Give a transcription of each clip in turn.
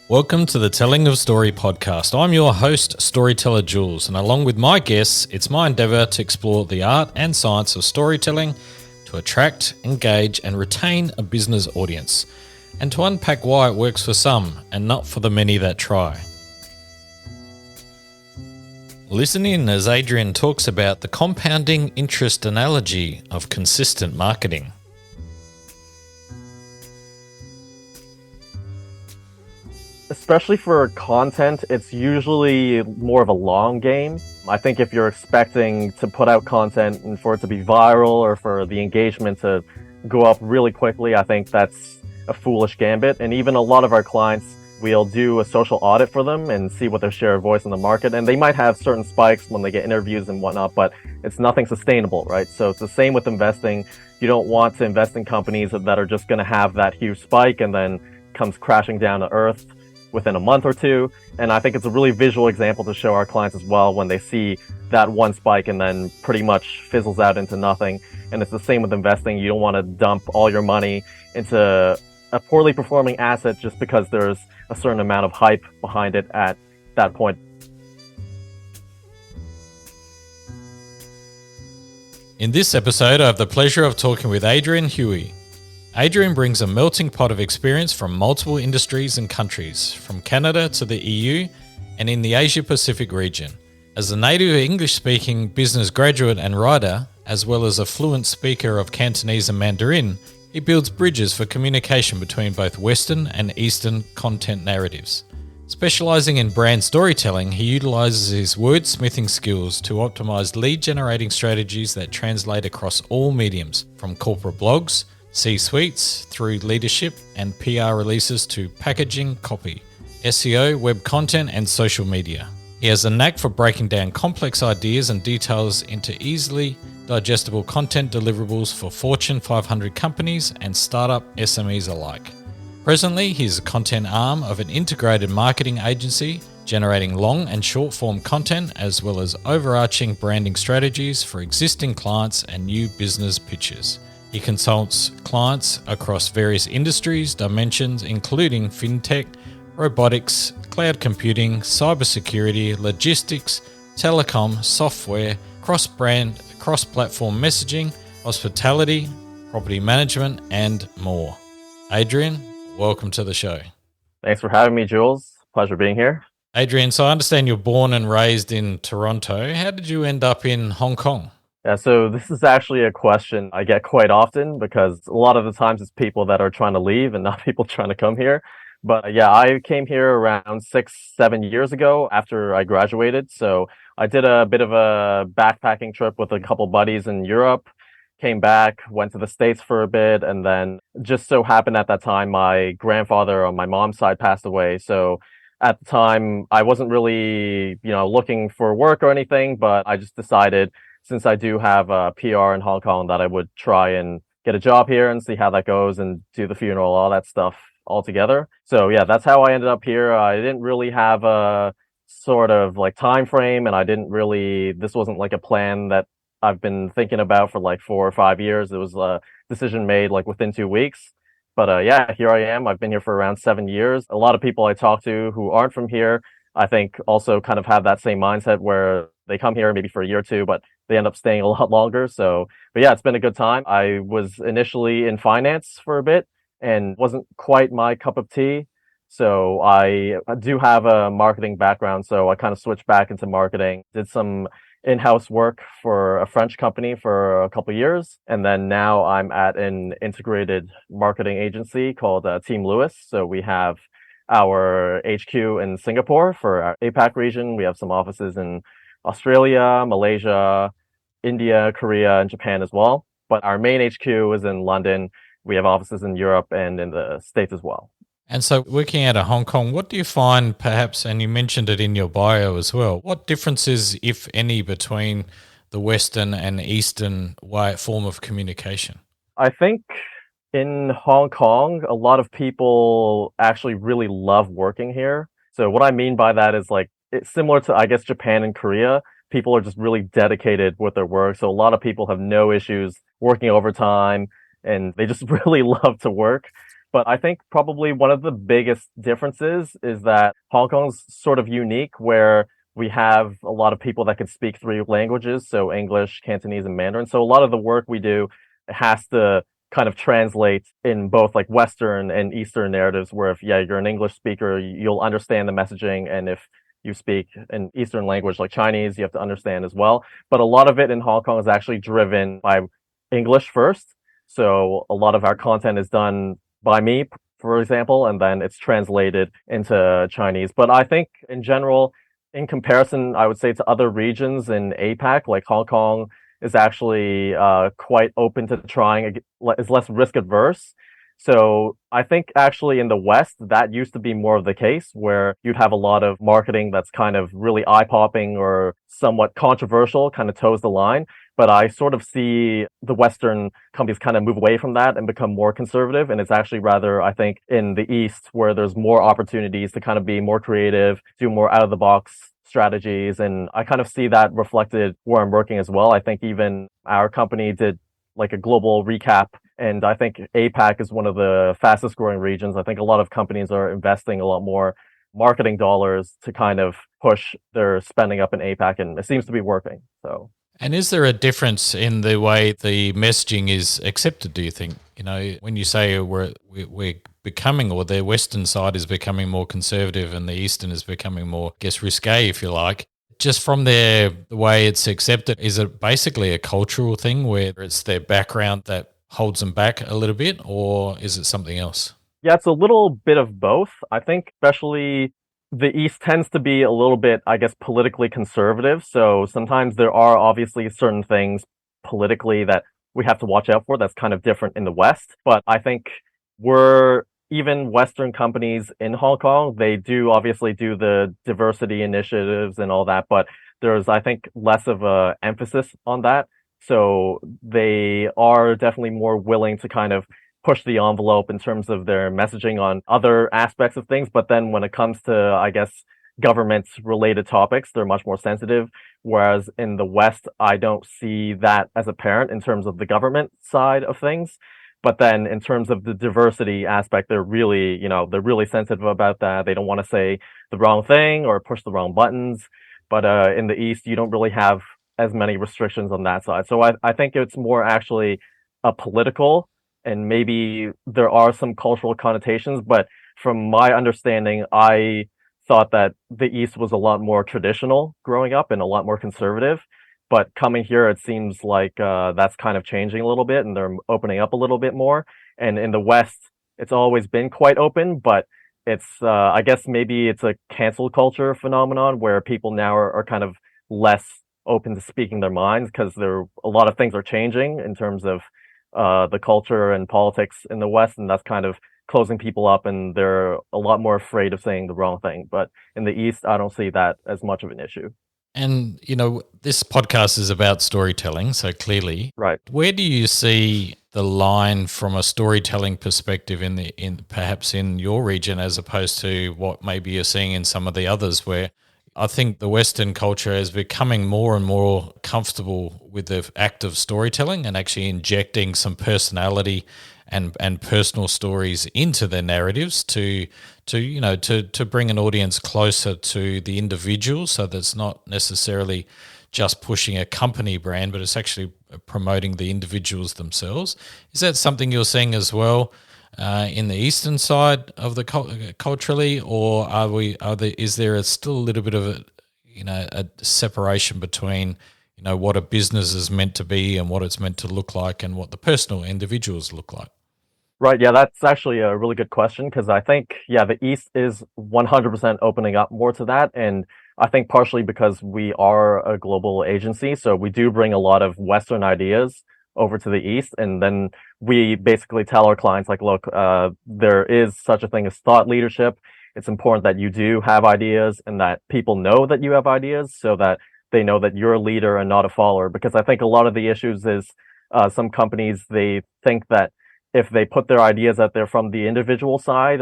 Welcome to the Telling of Story podcast. I'm your host, storyteller Jules, and along with my guests, it's my endeavour to explore the art and science of storytelling to attract, engage, and retain a business audience, and to unpack why it works for some and not for the many that try. Listen in as Adrian talks about the compounding interest analogy of consistent marketing. Especially for content, it's usually more of a long game. I think if you're expecting to put out content and for it to be viral or for the engagement to go up really quickly, I think that's a foolish gambit. And even a lot of our clients, we'll do a social audit for them and see what their share of voice in the market. And they might have certain spikes when they get interviews and whatnot, but it's nothing sustainable, right? So it's the same with investing. You don't want to invest in companies that are just going to have that huge spike and then comes crashing down to earth within a month or two. And I think it's a really visual example to show our clients as well when they see that one spike and then pretty much fizzles out into nothing. And it's the same with investing. You don't want to dump all your money into a poorly performing asset just because there's a certain amount of hype behind it at that point. In this episode, I have the pleasure of talking with Adrian Hui. Adrian brings a melting pot of experience from multiple industries and countries, from Canada to the EU and in the Asia Pacific region. As a native English-speaking business graduate and writer, as well as a fluent speaker of Cantonese and Mandarin, he builds bridges for communication between both Western and Eastern content narratives. Specializing in brand storytelling, he utilizes his wordsmithing skills to optimize lead-generating strategies that translate across all mediums, from corporate blogs, C-suites, through leadership and PR releases to packaging, copy, SEO, web content, and social media. He has a knack for breaking down complex ideas and details into easily digestible content deliverables for Fortune 500 companies and startup SMEs alike. Presently, he is a content arm of an integrated marketing agency, generating long and short form content as well as overarching branding strategies for existing clients and new business pitches. He consults clients across various industries, dimensions, including fintech, robotics, cloud computing, cybersecurity, logistics, telecom, software, cross-brand, cross-platform messaging, hospitality, property management, and more. Adrian, welcome to the show. Thanks for having me, Jules. Pleasure being here. Adrian, so I understand you're born and raised in Toronto. How did you end up in Hong Kong? Yeah, so this is actually a question I get quite often because a lot of the times it's people that are trying to leave and not people trying to come here. But yeah, I came here around 6-7 years ago after I graduated. So I did a bit of a backpacking trip with a couple buddies in Europe, came back, went to the States for a bit, and then just so happened at that time my grandfather on my mom's side passed away. So at the time I wasn't really, looking for work or anything, but I just decided since I do have a PR in Hong Kong that I would try and get a job here and see how that goes and do the funeral, all that stuff all together. So yeah, that's how I ended up here. I didn't really have a sort of like time frame, and this wasn't like a plan that I've been thinking about for like 4 or 5 years. It was a decision made like within 2 weeks. But yeah, here I am. I've been here for around 7 years. A lot of people I talk to who aren't from here, I think also kind of have that same mindset where they come here maybe for a year or two, but they end up staying a lot longer. But yeah, it's been a good time. I was initially in finance for a bit and wasn't quite my cup of tea. So I do have a marketing background. So I kind of switched back into marketing, did some in-house work for a French company for a couple of years. And then now I'm at an integrated marketing agency called Team Lewis. So we have our HQ in Singapore for our APAC region. We have some offices in Australia, Malaysia, India, Korea, and Japan as well. But our main HQ is in London. We have offices in Europe and in the States as well. And so working out of Hong Kong, what do you find perhaps, and you mentioned it in your bio as well, what differences, if any, between the Western and Eastern form of communication? I think in Hong Kong, a lot of people actually really love working here. So what I mean by that is like, it's similar to, I guess, Japan and Korea. People are just really dedicated with their work. So a lot of people have no issues working overtime and they just really love to work. But I think probably one of the biggest differences is that Hong Kong's sort of unique where we have a lot of people that can speak three languages, so English, Cantonese, and Mandarin. So a lot of the work we do has to kind of translate in both like Western and Eastern narratives, where if, yeah, you're an English speaker, you'll understand the messaging. And if you speak an Eastern language like Chinese, you have to understand as well. But a lot of it in Hong Kong is actually driven by English first. So a lot of our content is done by me, for example, and then it's translated into Chinese. But I think in general, in comparison, I would say to other regions in APAC, like Hong Kong is actually quite open to trying, is less risk adverse. So I think actually in the West, that used to be more of the case where you'd have a lot of marketing that's kind of really eye-popping or somewhat controversial, kind of toes the line. But I sort of see the Western companies kind of move away from that and become more conservative. And it's actually rather, I think, in the East where there's more opportunities to kind of be more creative, do more out of the box strategies. And I kind of see that reflected where I'm working as well. I think even our company did like a global recap. And I think APAC is one of the fastest growing regions. I think a lot of companies are investing a lot more marketing dollars to kind of push their spending up in APAC, and it seems to be working. So. And is there a difference in the way the messaging is accepted, do you think? You know, when you say we're becoming, or the Western side is becoming more conservative and the Eastern is becoming more, I guess, risque, if you like, just from the way it's accepted, is it basically a cultural thing where it's their background that holds them back a little bit, or is it something else? Yeah, it's a little bit of both. I think especially the East tends to be a little bit, I guess, politically conservative. So sometimes there are obviously certain things politically that we have to watch out for that's kind of different in the West. But I think even Western companies in Hong Kong, they do obviously do the diversity initiatives and all that, but there's, I think, less of a emphasis on that. So they are definitely more willing to kind of push the envelope in terms of their messaging on other aspects of things. But then when it comes to, I guess, government related topics, they're much more sensitive. Whereas in the West, I don't see that as apparent in terms of the government side of things. But then in terms of the diversity aspect, they're really, they're really sensitive about that. They don't want to say the wrong thing or push the wrong buttons. But in the East, you don't really have as many restrictions on that side. So I think it's more actually a political, and maybe there are some cultural connotations, but from my understanding, I thought that the East was a lot more traditional growing up and a lot more conservative. But coming here, it seems like that's kind of changing a little bit and they're opening up a little bit more. And in the West, it's always been quite open, but it's, I guess maybe it's a cancel culture phenomenon where people now are kind of less open to speaking their minds because a lot of things are changing in terms of the culture and politics in the West, and that's kind of closing people up, and they're a lot more afraid of saying the wrong thing. But in the East, I don't see that as much of an issue. And, this podcast is about storytelling, so clearly. Right. Where do you see the line from a storytelling perspective in perhaps in your region as opposed to what maybe you're seeing in some of the others, where I think the Western culture is becoming more and more comfortable with the act of storytelling and actually injecting some personality and personal stories into their narratives to bring an audience closer to the individual, so that's not necessarily just pushing a company brand, but it's actually promoting the individuals themselves. Is that something you're seeing as well in the eastern side of the culturally, or is there still a little bit of a separation between what a business is meant to be and what it's meant to look like and what the personal individuals look like? Right. Yeah, that's actually a really good question because I think, the East is 100% opening up more to that. And I think partially because we are a global agency, so we do bring a lot of Western ideas over to the East. And then we basically tell our clients, like, look, there is such a thing as thought leadership. It's important that you do have ideas and that people know that you have ideas so that they know that you're a leader and not a follower. Because I think a lot of the issues is some companies, they think that if they put their ideas out there from the individual side,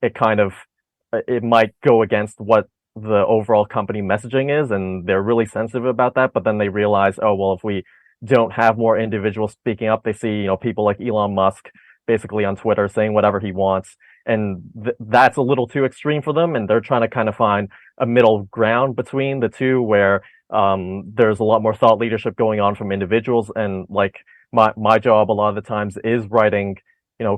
it might go against what the overall company messaging is, and they're really sensitive about that. But then they realize, oh, well, if we don't have more individuals speaking up, they see, people like Elon Musk basically on Twitter saying whatever he wants. And that's a little too extreme for them. And they're trying to kind of find a middle ground between the two where there's a lot more thought leadership going on from individuals. And like my job a lot of the times is writing,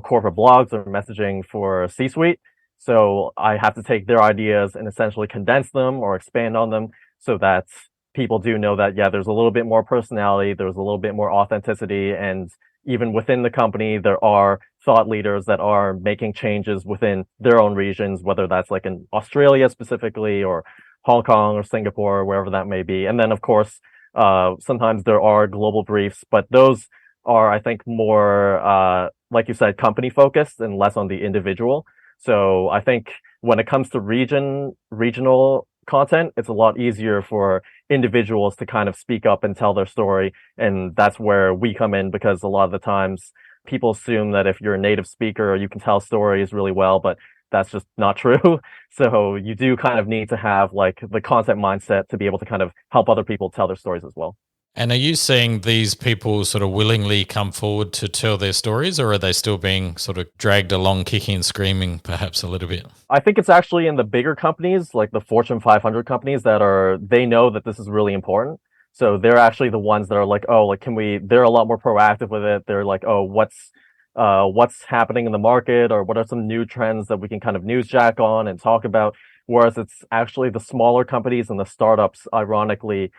corporate blogs or messaging for C-suite. So I have to take their ideas and essentially condense them or expand on them so that people do know that, yeah, there's a little bit more personality, there's a little bit more authenticity, and even within the company, there are thought leaders that are making changes within their own regions, whether that's like in Australia specifically or Hong Kong or Singapore, or wherever that may be. And then, of course, sometimes there are global briefs, but those are, I think, more, like you said, company focused and less on the individual. So I think when it comes to regional content, it's a lot easier for individuals to kind of speak up and tell their story. And that's where we come in, because a lot of the times people assume that if you're a native speaker, you can tell stories really well, but that's just not true. So you do kind of need to have like the content mindset to be able to kind of help other people tell their stories as well. And are you seeing these people sort of willingly come forward to tell their stories, or are they still being sort of dragged along, kicking and screaming, perhaps a little bit? I think it's actually in the bigger companies, like the Fortune 500 companies they know that this is really important. So they're actually the ones that are like, oh, like, they're a lot more proactive with it. They're like, oh, what's happening in the market, or what are some new trends that we can kind of newsjack on and talk about. Whereas it's actually the smaller companies and the startups, ironically,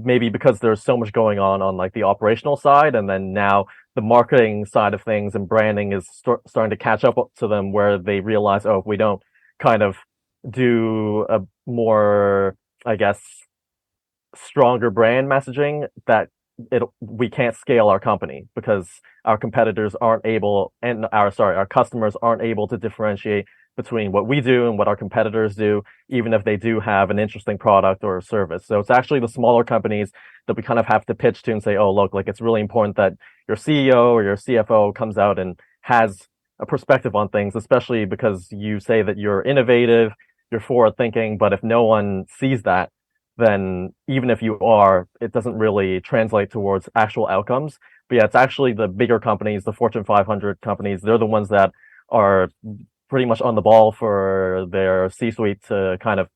maybe because there's so much going on like the operational side, and then now the marketing side of things and branding is starting to catch up to them, where they realize, oh, if we don't kind of do a more, I guess, stronger brand messaging, that we can't scale our company, because our competitors aren't able, and our customers aren't able to differentiate between what we do and what our competitors do, even if they do have an interesting product or service. So it's actually the smaller companies that we kind of have to pitch to and say, oh, look, like, it's really important that your CEO or your CFO comes out and has a perspective on things, especially because you say that you're innovative, you're forward thinking, but if no one sees that, then even if you are, it doesn't really translate towards actual outcomes. But yeah, it's actually the bigger companies, the Fortune 500 companies, they're the ones that are pretty much on the ball for their C-suite to kind of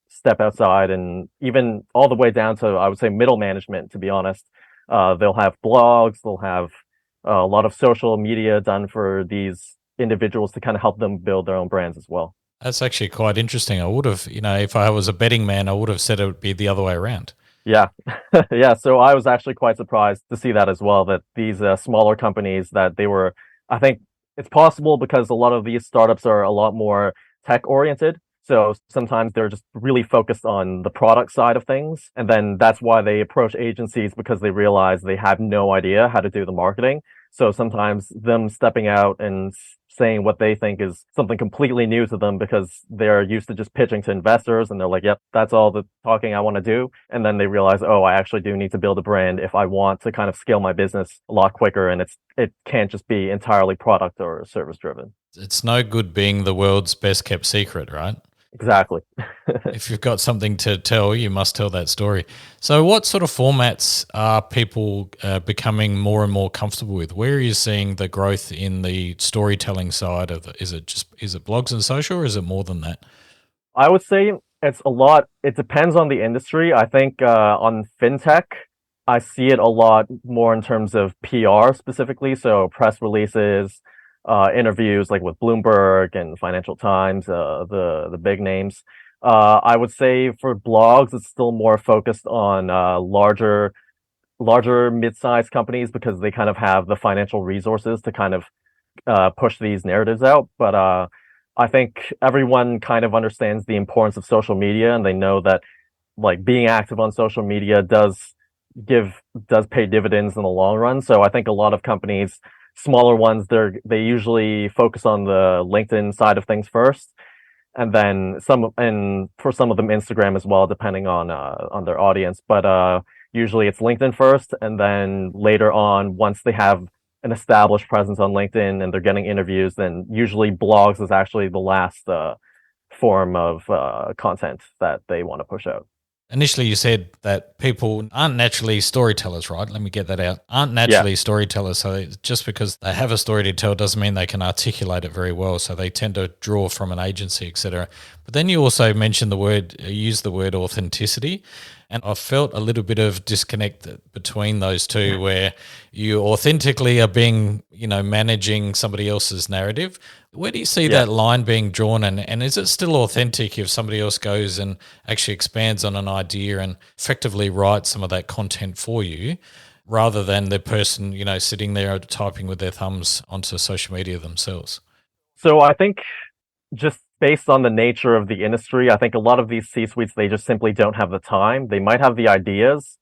step outside, and even all the way down to, I would say, middle management, to be honest. They'll have blogs, they'll have a lot of social media done for these individuals to kind of help them build their own brands as well. That's actually quite interesting. I would have, if I was a betting man, I would have said it would be the other way around. Yeah. Yeah. So I was actually quite surprised to see that as well, that these smaller companies, that they were, I think it's possible because a lot of these startups are a lot more tech oriented. So sometimes they're just really focused on the product side of things. And then that's why they approach agencies, because they realize they have no idea how to do the marketing. So sometimes them stepping out and saying what they think is something completely new to them, because they're used to just pitching to investors and they're like, yep, that's all the talking I want to do. And then they realize, oh, I actually do need to build a brand if I want to kind of scale my business a lot quicker. And it can't just be entirely product or service driven. It's no good being the world's best kept secret, right? Exactly. If you've got something to tell, you must tell that story. So what sort of formats are people becoming more and more comfortable with? Where are you seeing the growth in the storytelling side of it? Is it blogs and social, or is it more than that? I would say it's a lot. It depends on the industry. I think on fintech, I see it a lot more in terms of PR specifically. So press releases, interviews like with Bloomberg and Financial Times, the big names. I would say for blogs, it's still more focused on larger mid-sized companies, because they kind of have the financial resources to kind of push these narratives out. But I think everyone kind of understands the importance of social media, and they know that like being active on social media does pay dividends in the long run. So I think a lot of companies, smaller ones, they usually focus on the LinkedIn side of things first, and then for some of them Instagram as well, depending on their audience. But usually it's LinkedIn first, and then later on, once they have an established presence on LinkedIn and they're getting interviews, then usually blogs is actually the last form of content that they want to push out. Initially, you said that people aren't naturally storytellers, right? Let me get that out. Aren't Yeah. naturally storytellers. So just because they have a story to tell doesn't mean they can articulate it very well. So they tend to draw from an agency, etc. But then you also mentioned use the word authenticity. And I felt a little bit of disconnect between those two, where you authentically are being, managing somebody else's narrative. Where do you see Yeah. that line being drawn? And is it still authentic if somebody else goes and actually expands on an idea and effectively writes some of that content for you, rather than the person, sitting there typing with their thumbs onto social media themselves? So I think just based on the nature of the industry, I think a lot of these C-suites, they just simply don't have the time. They might have the ideas,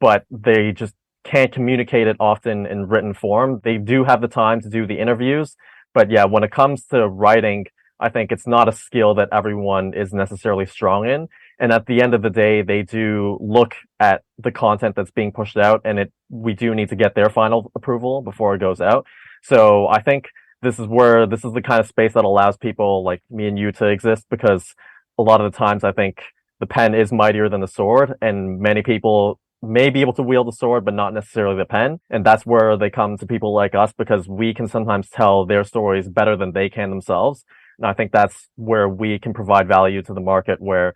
but they just can't communicate it often in written form. They do have the time to do the interviews, but yeah, when it comes to writing, I think it's not a skill that everyone is necessarily strong in. And at the end of the day, they do look at the content that's being pushed out, and we do need to get their final approval before it goes out. So I think this is the kind of space that allows people like me and you to exist, because a lot of the times I think the pen is mightier than the sword, and many people may be able to wield the sword, but not necessarily the pen. And that's where they come to people like us, because we can sometimes tell their stories better than they can themselves. And I think that's where we can provide value to the market, where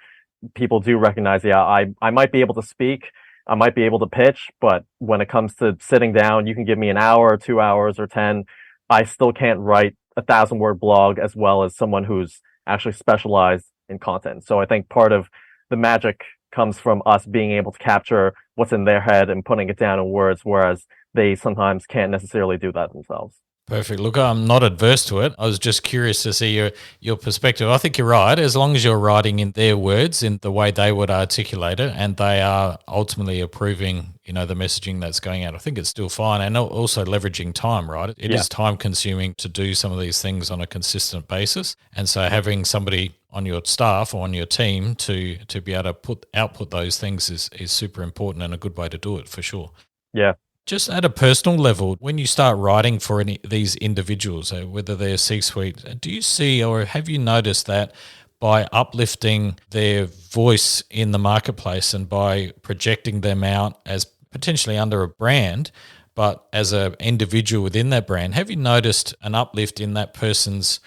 people do recognize, yeah, I might be able to speak, I might be able to pitch, but when it comes to sitting down, you can give me an hour, 2 hours, or 10. I still can't write 1,000-word blog as well as someone who's actually specialized in content. So I think part of the magic comes from us being able to capture what's in their head and putting it down in words, whereas they sometimes can't necessarily do that themselves. Perfect. Look, I'm not adverse to it. I was just curious to see your perspective. I think you're right. As long as you're writing in their words, in the way they would articulate it, and they are ultimately approving, the messaging that's going out, I think it's still fine. And also leveraging time, right? It is time consuming to do some of these things on a consistent basis. And so having somebody on your staff or on your team to be able to output those things is super important, and a good way to do it for sure. Yeah. Just at a personal level, when you start writing for these individuals, whether they're C-suite, do you see or have you noticed that by uplifting their voice in the marketplace and by projecting them out as potentially under a brand, but as an individual within that brand, have you noticed an uplift in that person's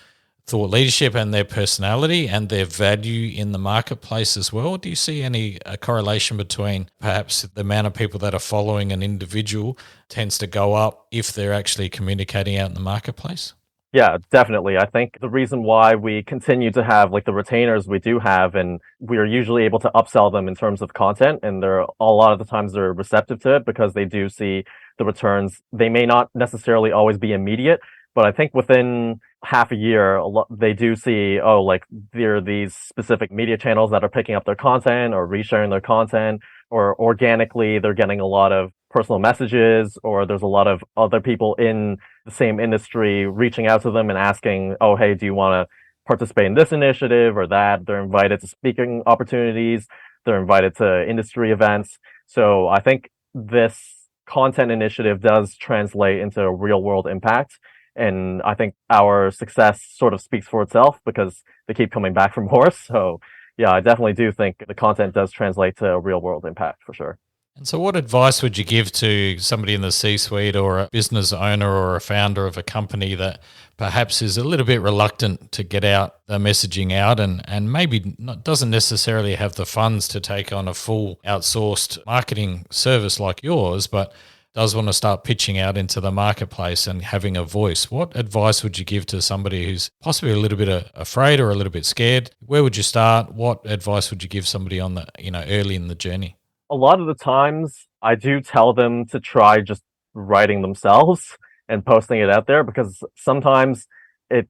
thought leadership and their personality and their value in the marketplace as well? Do you see any correlation between perhaps the amount of people that are following an individual tends to go up if they're actually communicating out in the marketplace? Yeah, definitely. I think the reason why we continue to have like the retainers we do have, and we are usually able to upsell them in terms of content, and they're a lot of the times they're receptive to it because they do see the returns. They may not necessarily always be immediate, but I think within half a year, they do see, oh, like there are these specific media channels that are picking up their content or resharing their content, or organically they're getting a lot of personal messages, or there's a lot of other people in the same industry reaching out to them and asking, oh, hey, do you want to participate in this initiative or that? They're invited to speaking opportunities. They're invited to industry events. So I think this content initiative does translate into a real world impact. And I think our success sort of speaks for itself because they keep coming back for more. So yeah, I definitely do think the content does translate to a real world impact for sure. And so what advice would you give to somebody in the C-suite or a business owner or a founder of a company that perhaps is a little bit reluctant to get out the messaging out and maybe doesn't necessarily have the funds to take on a full outsourced marketing service like yours, but does want to start pitching out into the marketplace and having a voice? What advice would you give to somebody who's possibly a little bit afraid or a little bit scared? Where would you start? What advice would you give somebody on the, early in the journey? A lot of the times I do tell them to try just writing themselves and posting it out there, because sometimes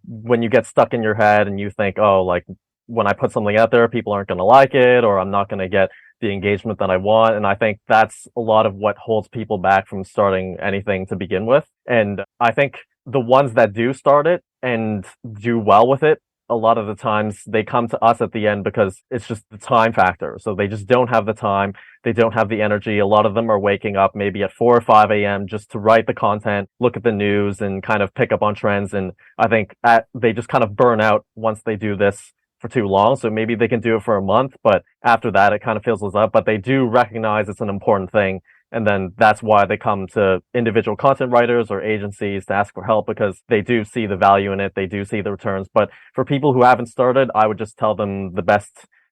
when you get stuck in your head and you think, oh, like when I put something out there, people aren't going to like it, or I'm not going to get the engagement that I want. And I think that's a lot of what holds people back from starting anything to begin with. And I think the ones that do start it and do well with it, a lot of the times they come to us at the end because it's just the time factor. So they just don't have the time. They don't have the energy. A lot of them are waking up maybe at 4 or 5 a.m. just to write the content, look at the news, and kind of pick up on trends. And I think they just kind of burn out once they do this for too long. So maybe they can do it for a month, but after that, it kind of fizzles up. But they do recognize it's an important thing. And then that's why they come to individual content writers or agencies to ask for help because they do see the value in it. They do see the returns. But for people who haven't started, I would just tell them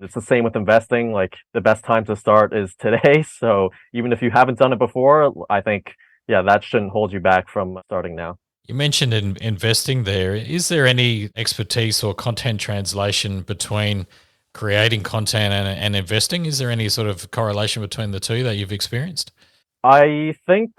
it's the same with investing. Like the best time to start is today. So even if you haven't done it before, I think, yeah, that shouldn't hold you back from starting now. You mentioned investing there. Is there any expertise or content translation between creating content and investing? Is there any sort of correlation between the two that you've experienced? I think,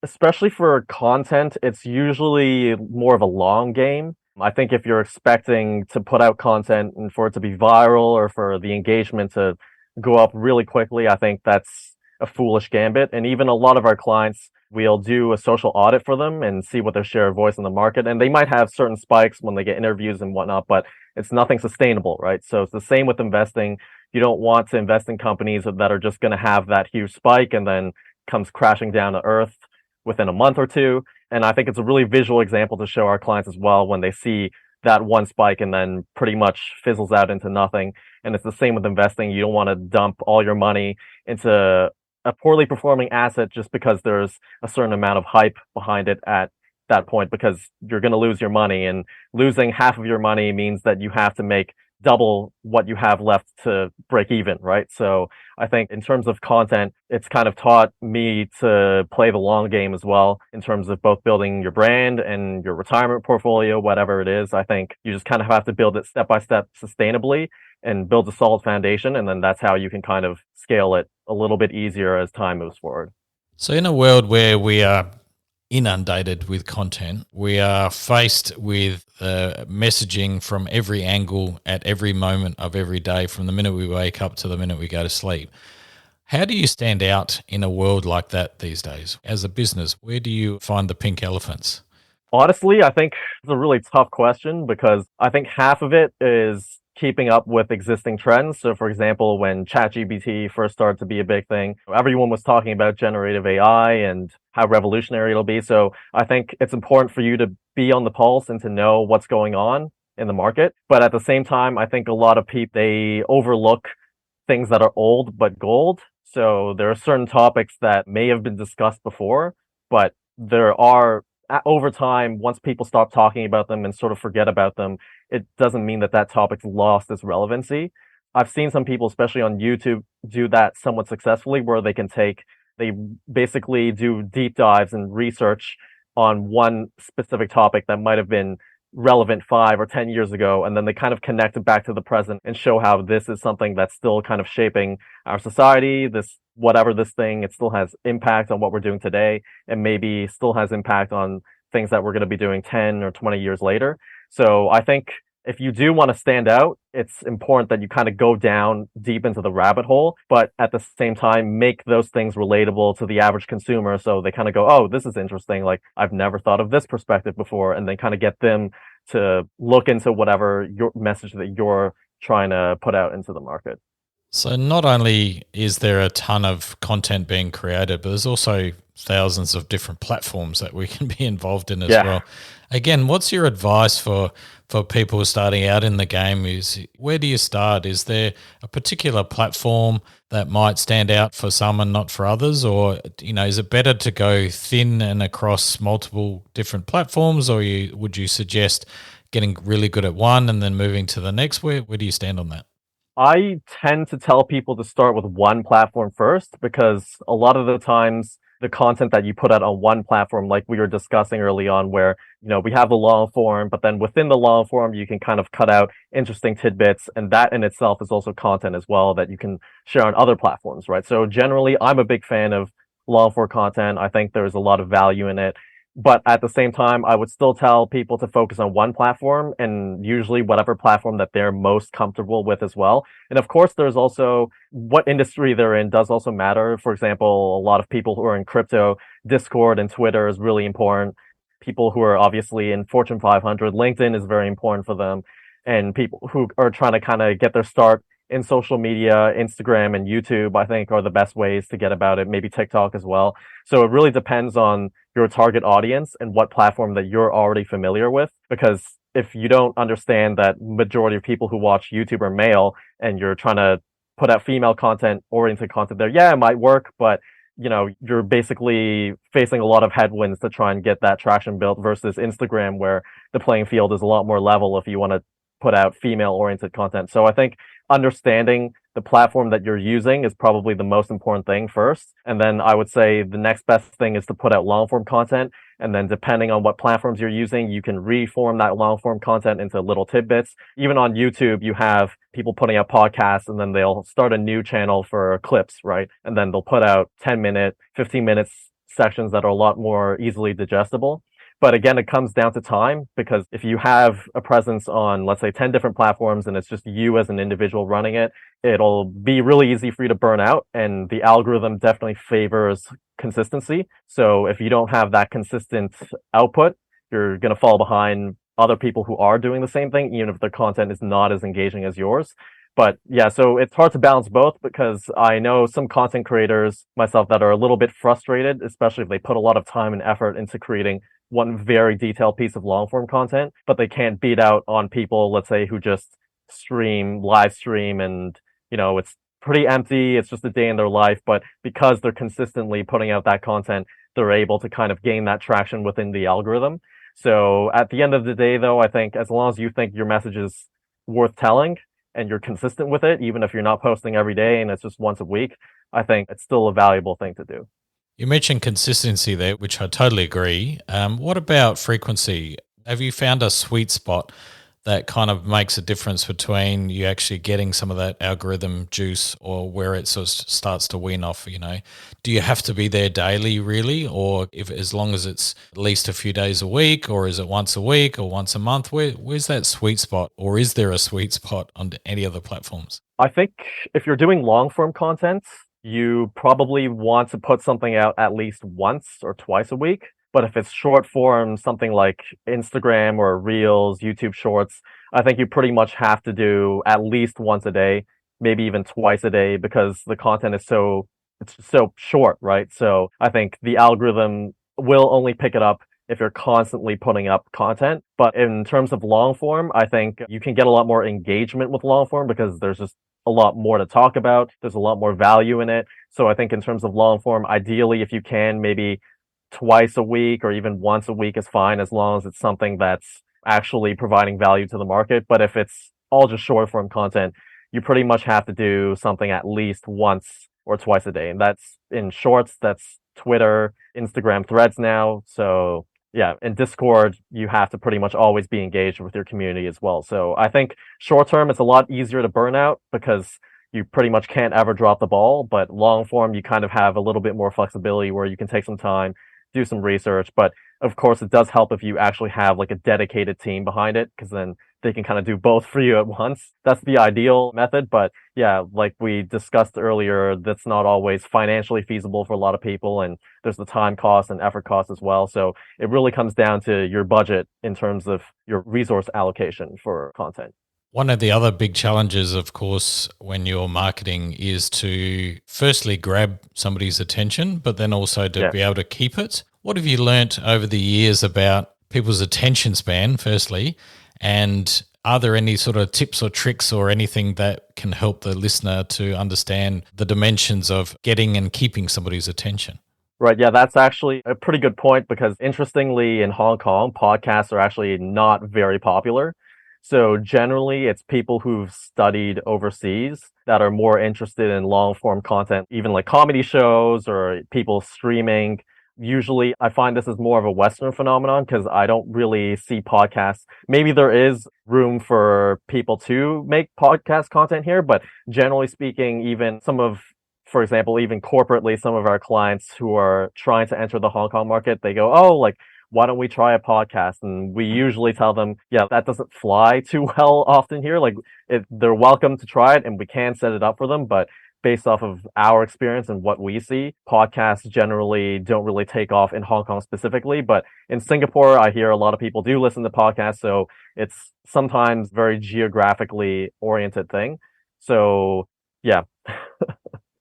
especially for content, it's usually more of a long game. I think if you're expecting to put out content and for it to be viral or for the engagement to go up really quickly, I think that's a foolish gambit. And even a lot of our clients, we'll do a social audit for them and see what their share of voice in the market. And they might have certain spikes when they get interviews and whatnot, but it's nothing sustainable, right? So it's the same with investing. You don't want to invest in companies that are just going to have that huge spike and then comes crashing down to earth within a month or two. And I think it's a really visual example to show our clients as well when they see that one spike and then pretty much fizzles out into nothing. And it's the same with investing. You don't want to dump all your money into a poorly performing asset just because there's a certain amount of hype behind it at that point, because you're going to lose your money, and losing half of your money means that you have to make double what you have left to break even, right? So I think in terms of content, it's kind of taught me to play the long game as well in terms of both building your brand and your retirement portfolio, whatever it is. I think you just kind of have to build it step by step sustainably and build a solid foundation. And then that's how you can kind of scale it a little bit easier as time moves forward. So in a world where we are inundated with content, we are faced with messaging from every angle at every moment of every day, from the minute we wake up to the minute we go to sleep. How do you stand out in a world like that these days? As a business, where do you find the pink elephants? Honestly, I think it's a really tough question because I think half of it is keeping up with existing trends. So for example, when ChatGPT first started to be a big thing, everyone was talking about generative AI and how revolutionary it'll be. So I think it's important for you to be on the pulse and to know what's going on in the market. But at the same time, I think a lot of people, they overlook things that are old but gold. So there are certain topics that may have been discussed before, but there are over time, once people stop talking about them and sort of forget about them, it doesn't mean that that topic's lost its relevancy. I've seen some people, especially on YouTube, do that somewhat successfully, where they basically do deep dives and research on one specific topic that might have been relevant 5 or 10 years ago, and then they kind of connect it back to the present and show how this is something that's still kind of shaping our society. Whatever this thing, it still has impact on what we're doing today, and maybe still has impact on things that we're going to be doing 10 or 20 years later. So I think if you do want to stand out, it's important that you kind of go down deep into the rabbit hole, but at the same time, make those things relatable to the average consumer. So they kind of go, oh, this is interesting. Like, I've never thought of this perspective before. And then kind of get them to look into whatever your message that you're trying to put out into the market. So not only is there a ton of content being created, but there's also thousands of different platforms that we can be involved in as well. Again, what's your advice for people starting out in the game? Is where do you start? Is there a particular platform that might stand out for some and not for others? Or, is it better to go thin and across multiple different platforms, or would you suggest getting really good at one and then moving to the next? Where do you stand on that? I tend to tell people to start with one platform first, because a lot of the times the content that you put out on one platform, like we were discussing early on, where, we have the long form, but then within the long form, you can kind of cut out interesting tidbits. And that in itself is also content as well that you can share on other platforms, right? So generally, I'm a big fan of long form content. I think there's a lot of value in it. But at the same time, I would still tell people to focus on one platform, and usually whatever platform that they're most comfortable with as well. And of course, there's also what industry they're in does also matter. For example, a lot of people who are in crypto, Discord and Twitter is really important. People who are obviously in Fortune 500, LinkedIn is very important for them. And people who are trying to kind of get their start in social media, Instagram and YouTube, I think, are the best ways to get about it. Maybe TikTok as well. So it really depends on your target audience and what platform that you're already familiar with, because if you don't understand that majority of people who watch YouTube are male and you're trying to put out female content, oriented content there, yeah, it might work, but you're basically facing a lot of headwinds to try and get that traction built versus Instagram, where the playing field is a lot more level if you want to put out female oriented content. So I think understanding the platform that you're using is probably the most important thing first. And then I would say the next best thing is to put out long form content. And then depending on what platforms you're using, you can reform that long form content into little tidbits. Even on YouTube, you have people putting out podcasts and then they'll start a new channel for clips, right? And then they'll put out 10-minute, 15 minutes sections that are a lot more easily digestible. But again, it comes down to time, because if you have a presence on, let's say, 10 different platforms and it's just you as an individual running it, it'll be really easy for you to burn out. And the algorithm definitely favors consistency. So if you don't have that consistent output, you're going to fall behind other people who are doing the same thing, even if their content is not as engaging as yours. But yeah, so it's hard to balance both, because I know some content creators, myself, that are a little bit frustrated, especially if they put a lot of time and effort into creating one very detailed piece of long form content, but they can't beat out on people, let's say, who just live stream, and it's pretty empty. It's just a day in their life, but because they're consistently putting out that content, they're able to kind of gain that traction within the algorithm. So at the end of the day, though, I think as long as you think your message is worth telling and you're consistent with it, even if you're not posting every day and it's just once a week, I think it's still a valuable thing to do. You mentioned consistency there, which I totally agree. What about frequency? Have you found a sweet spot that kind of makes a difference between you actually getting some of that algorithm juice, or where it sort of starts to wean off? Do you have to be there daily really, or if as long as it's at least a few days a week, or is it once a week or once a month? Where's that sweet spot, or is there a sweet spot on any other platforms? I think if you're doing long form content, you probably want to put something out at least once or twice a week. But if it's short form, something like Instagram or Reels, YouTube Shorts, I think you pretty much have to do at least once a day, maybe even twice a day, because the content is it's so short, right? So I think the algorithm will only pick it up if you're constantly putting up content. But in terms of long form, I think you can get a lot more engagement with long form, because there's just a lot more to talk about. There's a lot more value in it. So I think in terms of long form, ideally, if you can, maybe twice a week or even once a week is fine, as long as it's something that's actually providing value to the market. But if it's all just short form content, you pretty much have to do something at least once or twice a day. And that's in Shorts, that's Twitter, Instagram Threads now. So yeah, in Discord, you have to pretty much always be engaged with your community as well. So I think short term, it's a lot easier to burn out, because you pretty much can't ever drop the ball. But long form, you kind of have a little bit more flexibility, where you can take some time, do some research. But of course, it does help if you actually have like a dedicated team behind it, because then they can kind of do both for you at once. That's the ideal method. But yeah, like we discussed earlier, that's not always financially feasible for a lot of people. And there's the time cost and effort cost as well. So it really comes down to your budget in terms of your resource allocation for content. One of the other big challenges, of course, when you're marketing is to firstly grab somebody's attention, but then also to be able to keep it. What have you learnt over the years about people's attention span, firstly? And are there any sort of tips or tricks or anything that can help the listener to understand the dimensions of getting and keeping somebody's attention? Right. Yeah, that's actually a pretty good point, because interestingly, in Hong Kong, podcasts are actually not very popular. So generally, it's people who've studied overseas that are more interested in long form content, even like comedy shows or people streaming. Usually, I find this is more of a Western phenomenon, because I don't really see podcasts. Maybe there is room for people to make podcast content here, but generally speaking, even for example, even corporately, some of our clients who are trying to enter the Hong Kong market, they go, oh, like, why don't we try a podcast? And we usually tell them, yeah, that doesn't fly too well often here. Like, they're welcome to try it and we can set it up for them. But based off of our experience and what we see, podcasts generally don't really take off in Hong Kong specifically. But in Singapore, I hear a lot of people do listen to podcasts. So it's sometimes very geographically oriented thing. So yeah.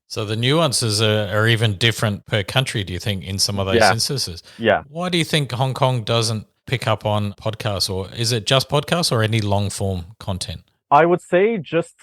So the nuances are even different per country, do you think, in some of those instances? Yeah. Why do you think Hong Kong doesn't pick up on podcasts, or is it just podcasts or any long form content? I would say just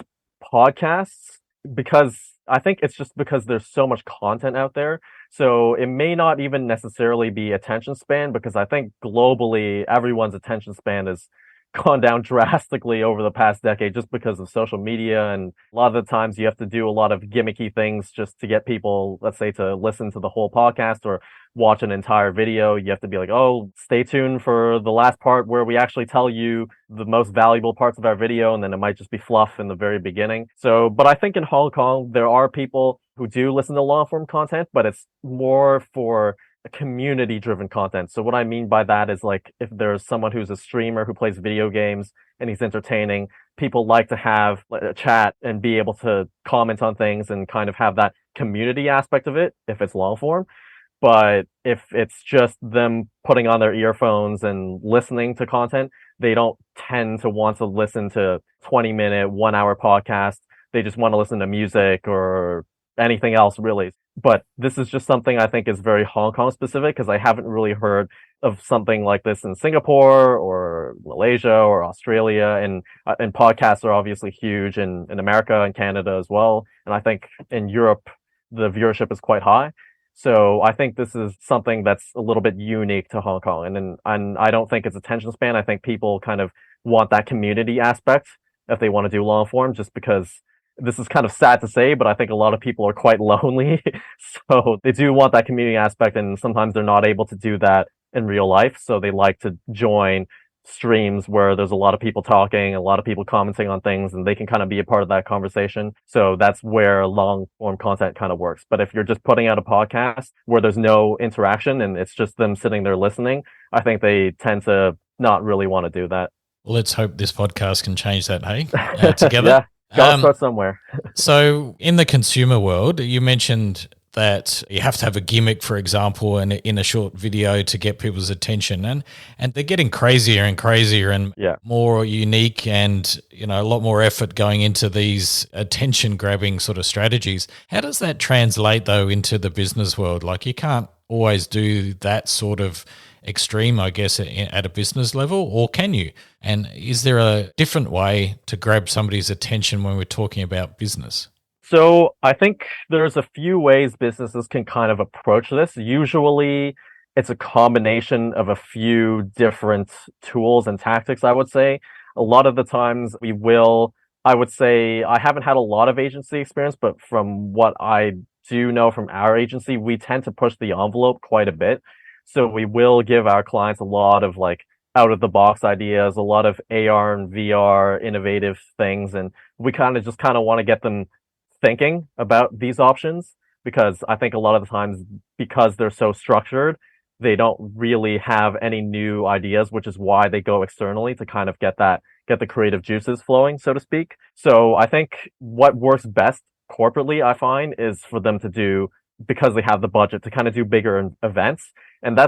podcasts because I think it's just because there's so much content out there. So it may not even necessarily be attention span because I think globally everyone's attention span has gone down drastically over the past decade just because of social media. And a lot of the times you have to do a lot of gimmicky things just to get people, let's say, to listen to the whole podcast or watch an entire video. You have to be like, oh, stay tuned for the last part where we actually tell you the most valuable parts of our video. And then it might just be fluff in the very beginning. So, but I think in Hong Kong, there are people who do listen to long form content, but it's more for community driven content. So what I mean by that is like if there's someone who's a streamer who plays video games and he's entertaining, people like to have a chat and be able to comment on things and kind of have that community aspect of it if it's long form. But if it's just them putting on their earphones and listening to content, they don't tend to want to listen to 20-minute, 1 hour podcast. They just want to listen to music or anything else really. But this is just something I think is very Hong Kong specific because I haven't really heard of something like this in Singapore or Malaysia or Australia. And podcasts are obviously huge in America and Canada as well. And I think in Europe, the viewership is quite high. So I think this is something that's a little bit unique to Hong Kong. And I don't think it's attention span. I think people kind of want that community aspect if they want to do long form just because this is kind of sad to say, but I think a lot of people are quite lonely. So they do want that community aspect, and sometimes they're not able to do that in real life. So they like to join streams where there's a lot of people talking, a lot of people commenting on things, and they can kind of be a part of that conversation. So that's where long form content kind of works. But if you're just putting out a podcast where there's no interaction and it's just them sitting there listening, I think they tend to not really want to do that. Let's hope this podcast can change that, hey? Together. Yeah. Gotta start somewhere. So in the consumer world, you mentioned that you have to have a gimmick, for example, in a short video to get people's attention. And they're getting crazier and crazier and more unique and, a lot more effort going into these attention grabbing sort of strategies. How does that translate though into the business world? Like you can't always do that sort of extreme, I guess, at a business level, or can you? And is there a different way to grab somebody's attention when we're talking about business? So I think there's a few ways businesses can kind of approach this. Usually it's a combination of a few different tools and tactics, I would say. A lot of the times I would say I haven't had a lot of agency experience, but from what I do know from our agency, we tend to push the envelope quite a bit. So we will give our clients a lot of like out of the box ideas, a lot of AR and VR innovative things. And we kind of want to get them thinking about these options because I think a lot of the times because they're so structured, they don't really have any new ideas, which is why they go externally to kind of get the creative juices flowing, so to speak. So I think what works best corporately, I find, is for them to do, because they have the budget, to kind of do bigger events. And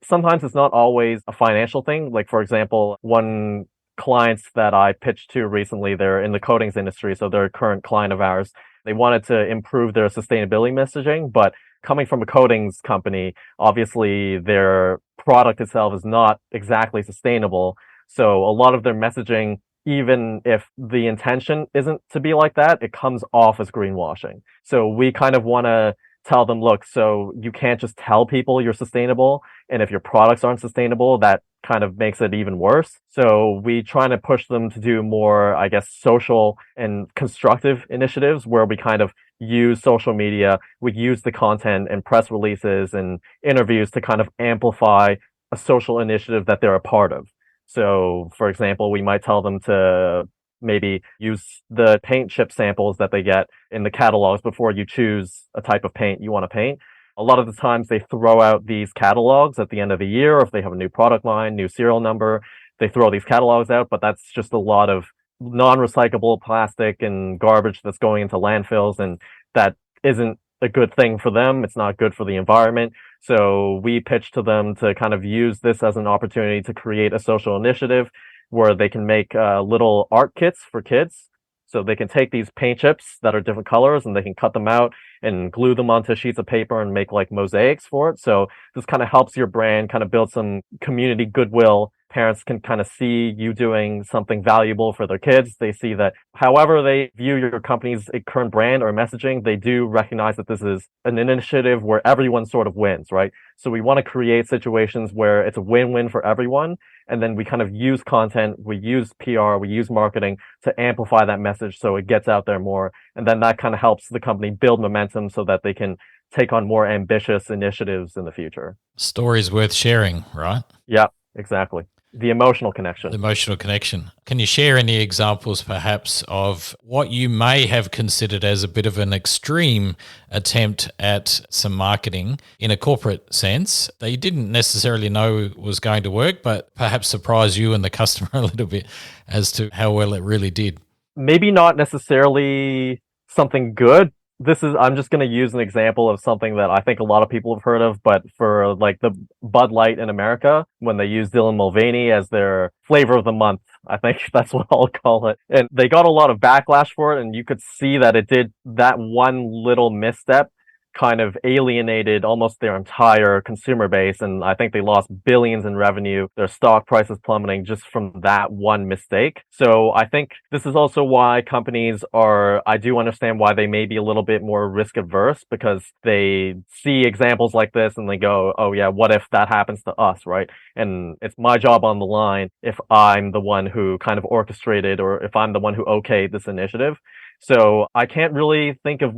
sometimes it's not always a financial thing. Like, for example, one clients that I pitched to recently, they're in the coatings industry, so they're a current client of ours. They wanted to improve their sustainability messaging, but coming from a coatings company, obviously their product itself is not exactly sustainable. So a lot of their messaging, even if the intention isn't to be like that, it comes off as greenwashing. So we kind of want to tell them, look, so you can't just tell people you're sustainable. And if your products aren't sustainable, that kind of makes it even worse. So we try to push them to do more, I guess, social and constructive initiatives where we kind of use social media. We use the content and press releases and interviews to kind of amplify a social initiative that they're a part of. So, for example, we might tell them to maybe use the paint chip samples that they get in the catalogs before you choose a type of paint you want to paint. A lot of the times they throw out these catalogs at the end of the year, or if they have a new product line, new serial number, they throw these catalogs out, but that's just a lot of non-recyclable plastic and garbage that's going into landfills, and that isn't a good thing for them. It's not good for the environment. So we pitch to them to kind of use this as an opportunity to create a social initiative where they can make little art kits for kids. So they can take these paint chips that are different colors and they can cut them out and glue them onto sheets of paper and make like mosaics for it. So this kind of helps your brand kind of build some community goodwill. Parents can kind of see you doing something valuable for their kids. They see that however they view your company's current brand or messaging, they do recognize that this is an initiative where everyone sort of wins, right? So we want to create situations where it's a win-win for everyone. And then we kind of use content, we use PR, we use marketing to amplify that message so it gets out there more. And then that kind of helps the company build momentum so that they can take on more ambitious initiatives in the future. Stories worth sharing, right? Yeah, exactly. The emotional connection. The emotional connection. Can you share any examples perhaps of what you may have considered as a bit of an extreme attempt at some marketing in a corporate sense that you didn't necessarily know was going to work, but perhaps surprise you and the customer a little bit as to how well it really did? Maybe not necessarily something good. I'm just going to use an example of something that I think a lot of people have heard of, but for like the Bud Light in America, when they use Dylan Mulvaney as their flavor of the month, I think that's what I'll call it. And they got a lot of backlash for it. And you could see that it did that one little misstep kind of alienated almost their entire consumer base. And I think they lost billions in revenue. Their stock prices plummeting just from that one mistake. So I think this is also why I do understand why they may be a little bit more risk averse, because they see examples like this and they go, oh yeah, what if that happens to us, right? And it's my job on the line if I'm the one who kind of orchestrated or if I'm the one who okayed this initiative. So I can't really think of,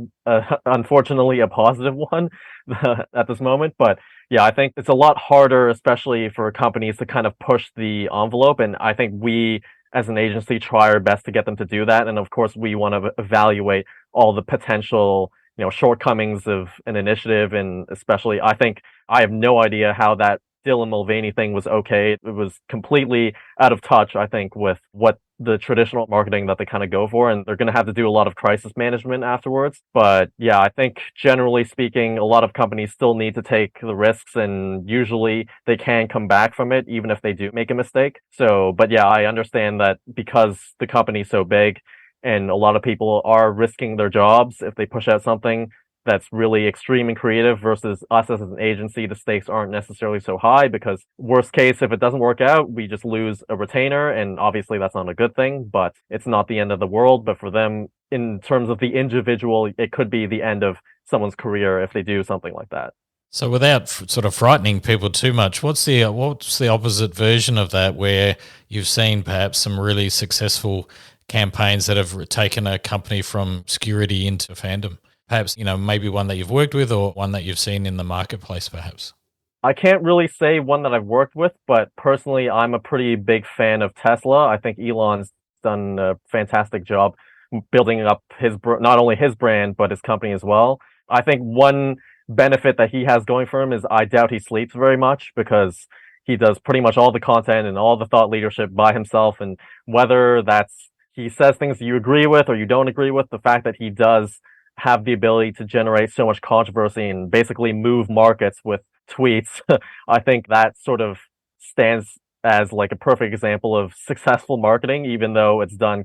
unfortunately, a positive one at this moment. But yeah, I think it's a lot harder, especially for companies to kind of push the envelope. And I think we, as an agency, try our best to get them to do that. And of course, we want to evaluate all the potential, shortcomings of an initiative. And especially, I think I have no idea how that Dylan Mulvaney thing was okay. It was completely out of touch, I think, with what the traditional marketing that they kind of go for, and they're going to have to do a lot of crisis management afterwards. But yeah, I think generally speaking, a lot of companies still need to take the risks, and usually they can come back from it, even if they do make a mistake. So, but yeah, I understand that because the company's so big and a lot of people are risking their jobs if they push out something that's really extreme and creative versus us as an agency, the stakes aren't necessarily so high because worst case, if it doesn't work out, we just lose a retainer. And obviously that's not a good thing, but it's not the end of the world. But for them, in terms of the individual, it could be the end of someone's career if they do something like that. So without sort of frightening people too much, what's the opposite version of that where you've seen perhaps some really successful campaigns that have taken a company from obscurity into fandom? Perhaps, maybe one that you've worked with or one that you've seen in the marketplace, perhaps. I can't really say one that I've worked with, but personally, I'm a pretty big fan of Tesla. I think Elon's done a fantastic job building up not only his brand, but his company as well. I think one benefit that he has going for him is I doubt he sleeps very much because he does pretty much all the content and all the thought leadership by himself. And whether he says things you agree with or you don't agree with, the fact that he does have the ability to generate so much controversy and basically move markets with tweets, I think that sort of stands as like a perfect example of successful marketing, even though it's done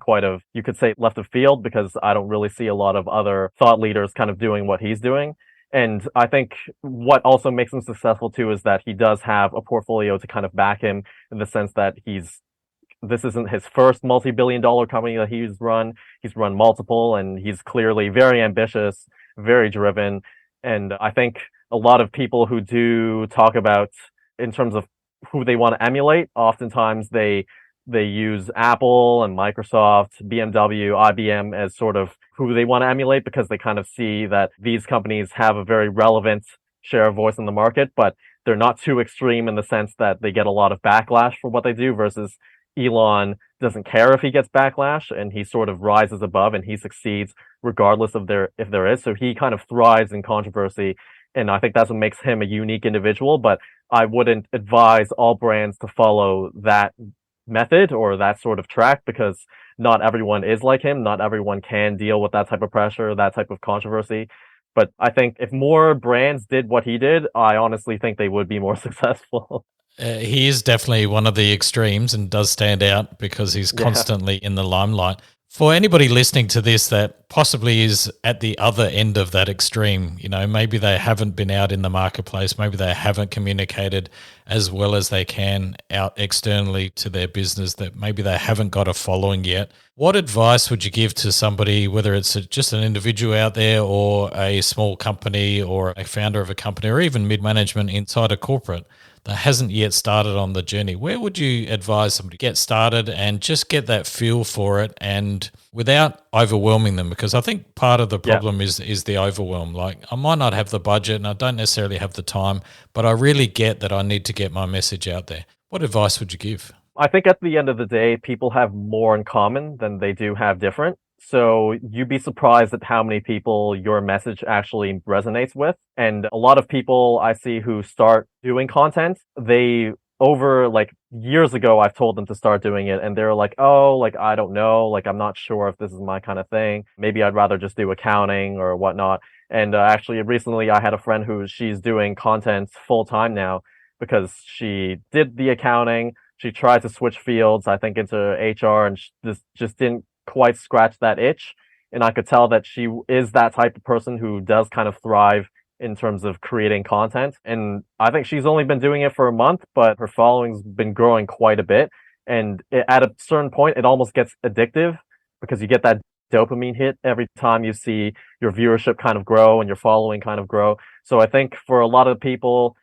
you could say left of field, because I don't really see a lot of other thought leaders kind of doing what he's doing. And I think what also makes him successful too is that he does have a portfolio to kind of back him in the sense that this isn't his first multi-billion-dollar company that he's run. He's run multiple, and he's clearly very ambitious, very driven. And I think a lot of people who do talk about in terms of who they want to emulate, oftentimes they use Apple and Microsoft, BMW, IBM as sort of who they want to emulate because they kind of see that these companies have a very relevant share of voice in the market, but they're not too extreme in the sense that they get a lot of backlash for what they do versus Elon doesn't care if he gets backlash and he sort of rises above and he succeeds regardless of if there is. So he kind of thrives in controversy. And I think that's what makes him a unique individual. But I wouldn't advise all brands to follow that method or that sort of track because not everyone is like him. Not everyone can deal with that type of pressure, that type of controversy. But I think if more brands did what he did, I honestly think they would be more successful. He is definitely one of the extremes and does stand out because he's constantly in the limelight. For anybody listening to this that possibly is at the other end of that extreme, maybe they haven't been out in the marketplace, maybe they haven't communicated as well as they can out externally to their business, that maybe they haven't got a following yet. What advice would you give to somebody, whether it's just an individual out there or a small company or a founder of a company or even mid-management inside a corporate that hasn't yet started on the journey? Where would you advise them to get started and just get that feel for it and without overwhelming them? Because I think part of the problem is the overwhelm. Like, I might not have the budget and I don't necessarily have the time, but I really get that I need to get my message out there. What advice would you give? I think at the end of the day, people have more in common than they do have different. So you'd be surprised at how many people your message actually resonates with. And a lot of people I see who start doing content, they over like years ago, I've told them to start doing it and they're like, oh, like, I don't know, like, I'm not sure if this is my kind of thing. Maybe I'd rather just do accounting or whatnot. And actually recently I had a friend who she's doing content full time now because she did the accounting. She tried to switch fields, I think, into HR, and just didn't quite scratch that itch. And I could tell that she is that type of person who does kind of thrive in terms of creating content. And I think she's only been doing it for a month, but her following's been growing quite a bit. And at a certain point, it almost gets addictive because you get that dopamine hit every time you see your viewership kind of grow and your following kind of grow. So I think for a lot of people,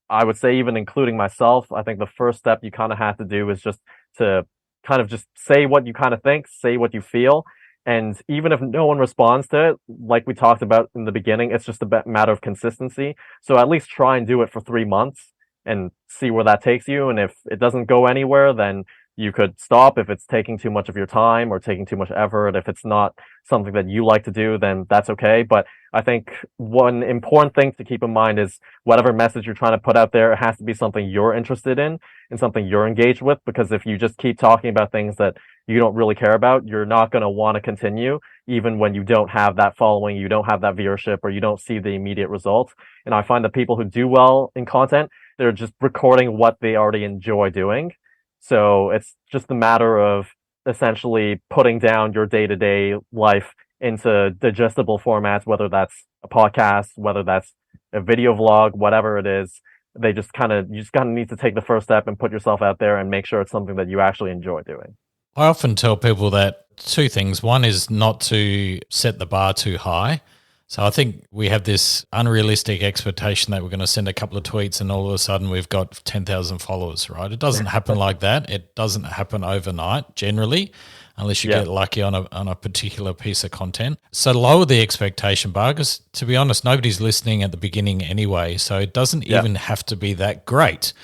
I would say, even including myself, I think the first step you kind of have to do is just to kind of just say what you kind of think, say what you feel. And even if no one responds to it, like we talked about in the beginning, it's just a matter of consistency. So at least try and do it for 3 months and see where that takes you. And if it doesn't go anywhere, then you could stop if it's taking too much of your time or taking too much effort. If it's not something that you like to do, then that's okay. But I think one important thing to keep in mind is whatever message you're trying to put out there, it has to be something you're interested in and something you're engaged with. Because if you just keep talking about things that you don't really care about, you're not going to want to continue, even when you don't have that following, you don't have that viewership, or you don't see the immediate results. And I find that people who do well in content, they're just recording what they already enjoy doing. So it's just a matter of essentially putting down your day-to-day life into digestible formats, whether that's a podcast, whether that's a video vlog, whatever it is. You just kind of need to take the first step and put yourself out there and make sure it's something that you actually enjoy doing. I often tell people that two things. One is not to set the bar too high. So I think we have this unrealistic expectation that we're going to send a couple of tweets and all of a sudden we've got 10,000 followers, right? It doesn't happen like that. It doesn't happen overnight generally, unless you get lucky on a particular piece of content. So lower the expectation bar, because to be honest, nobody's listening at the beginning anyway. So it doesn't even have to be that great.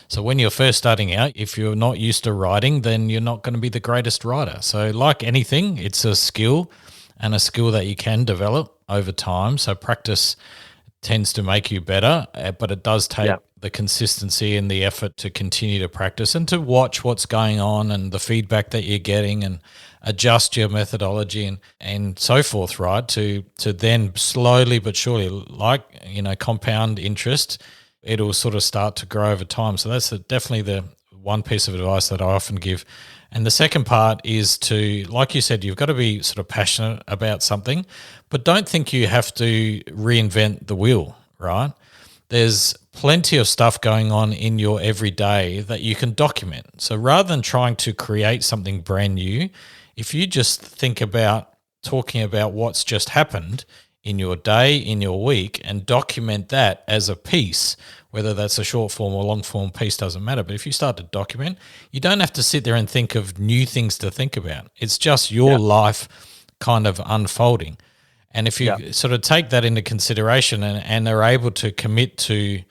So when you're first starting out, if you're not used to writing, then you're not going to be the greatest writer. So like anything, it's a skill, and a skill that you can develop over time. So practice tends to make you better, but it does take the consistency and the effort to continue to practice and to watch what's going on and the feedback that you're getting and adjust your methodology and so forth, right? To then slowly but surely, like, compound interest, it'll sort of start to grow over time. So that's definitely the one piece of advice that I often give. And the second part is to, like you said, you've got to be sort of passionate about something, but don't think you have to reinvent the wheel, right? There's plenty of stuff going on in your everyday that you can document. So rather than trying to create something brand new, if you just think about talking about what's just happened in your day, in your week, and document that as a piece, whether that's a short form or long form piece, doesn't matter. But if you start to document, you don't have to sit there and think of new things to think about. It's just your life kind of unfolding. And if you sort of take that into consideration and are able to commit to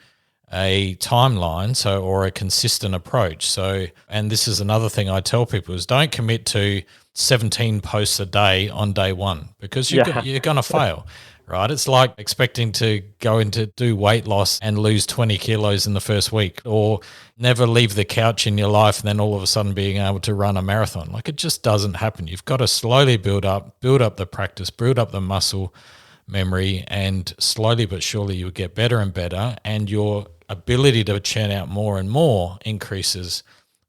a timeline, or a consistent approach. So, and this is another thing I tell people is don't commit to 17 posts a day on day one, because you're going to fail, right? It's like expecting to go into do weight loss and lose 20 kilos in the first week, or never leave the couch in your life and then all of a sudden being able to run a marathon. Like, it just doesn't happen. You've got to slowly build up the practice, build up the muscle memory, and slowly but surely you'll get better and better, and your ability to churn out more and more increases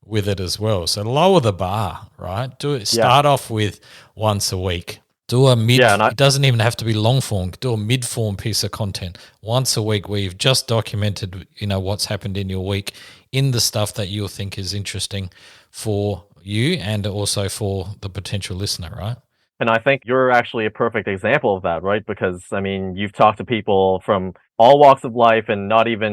with it as well. So lower the bar, right? Do it. Yeah. Start off with once a week. Do a mid. It doesn't even have to be long form. Do a mid form piece of content once a week where you've just documented, what's happened in your week in the stuff that you think is interesting for you and also for the potential listener, right? And I think you're actually a perfect example of that, right? Because, I mean, you've talked to people from all walks of life and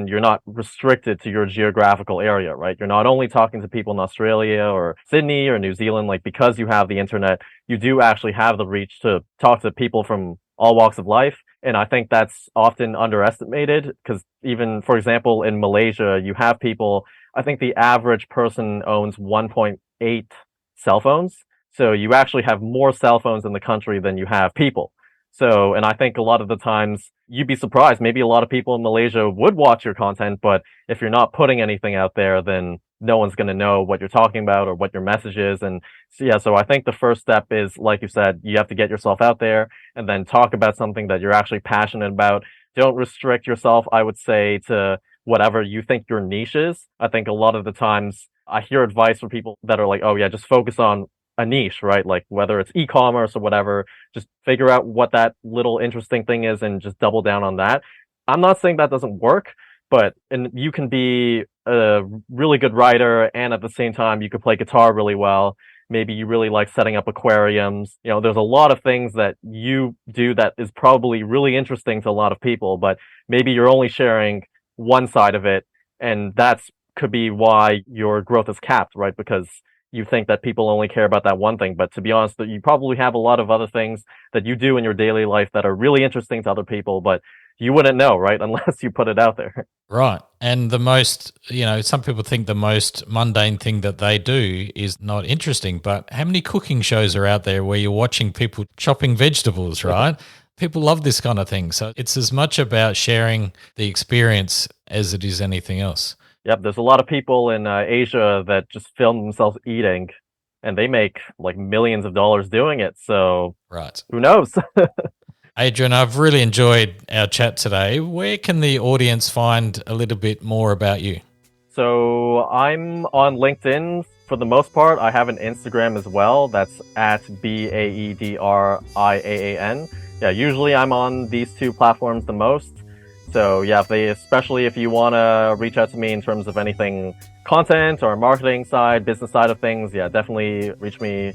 you're not restricted to your geographical area, right? You're not only talking to people in Australia or Sydney or New Zealand, like because you have the internet, you do actually have the reach to talk to people from all walks of life. And I think that's often underestimated because even, for example, in Malaysia, you have people, I think the average person owns 1.8 cell phones. So you actually have more cell phones in the country than you have people. So, and I think a lot of the times you'd be surprised. Maybe a lot of people in Malaysia would watch your content, but if you're not putting anything out there, then no one's going to know what you're talking about or what your message is. And so, yeah, so I think the first step is, like you said, you have to get yourself out there and then talk about something that you're actually passionate about. Don't restrict yourself, I would say, to whatever you think your niche is. I think a lot of the times I hear advice from people that are like, oh yeah, just focus on a niche, right? Like whether it's e-commerce or whatever, just figure out what that little interesting thing is and just double down on that. I'm not saying that doesn't work, but you can be a really good writer and at the same time you could play guitar really well. Maybe you really like setting up aquariums. There's a lot of things that you do that is probably really interesting to a lot of people, but maybe you're only sharing one side of it, and that's could be why your growth is capped, right? Because you think that people only care about that one thing. But to be honest, you probably have a lot of other things that you do in your daily life that are really interesting to other people, but you wouldn't know, right? Unless you put it out there. Right. And the most, some people think the most mundane thing that they do is not interesting, but how many cooking shows are out there where you're watching people chopping vegetables, right? People love this kind of thing. So it's as much about sharing the experience as it is anything else. Yep, there's a lot of people in Asia that just film themselves eating, and they make like millions of dollars doing it. So, right, who knows? Adrian, I've really enjoyed our chat today. Where can the audience find a little bit more about you? So, I'm on LinkedIn for the most part. I have an Instagram as well. That's at BAEDRIAAN. Yeah, usually I'm on these two platforms the most. So yeah, especially if you want to reach out to me in terms of anything content or marketing side, business side of things, yeah, definitely reach me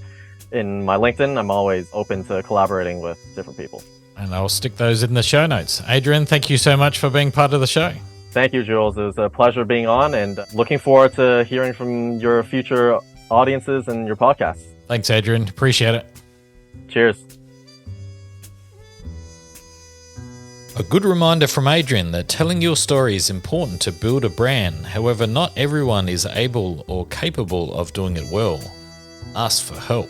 in my LinkedIn. I'm always open to collaborating with different people. And I'll stick those in the show notes. Adrian, thank you so much for being part of the show. Thank you, Jules. It was a pleasure being on and looking forward to hearing from your future audiences and your podcasts. Thanks, Adrian. Appreciate it. Cheers. A good reminder from Adrian that telling your story is important to build a brand. However, not everyone is able or capable of doing it well. Ask for help.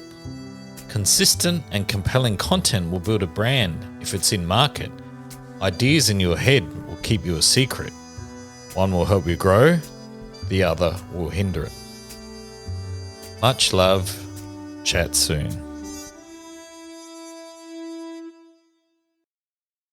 Consistent and compelling content will build a brand if it's in market. Ideas in your head will keep you a secret. One will help you grow, the other will hinder it. Much love. Chat soon.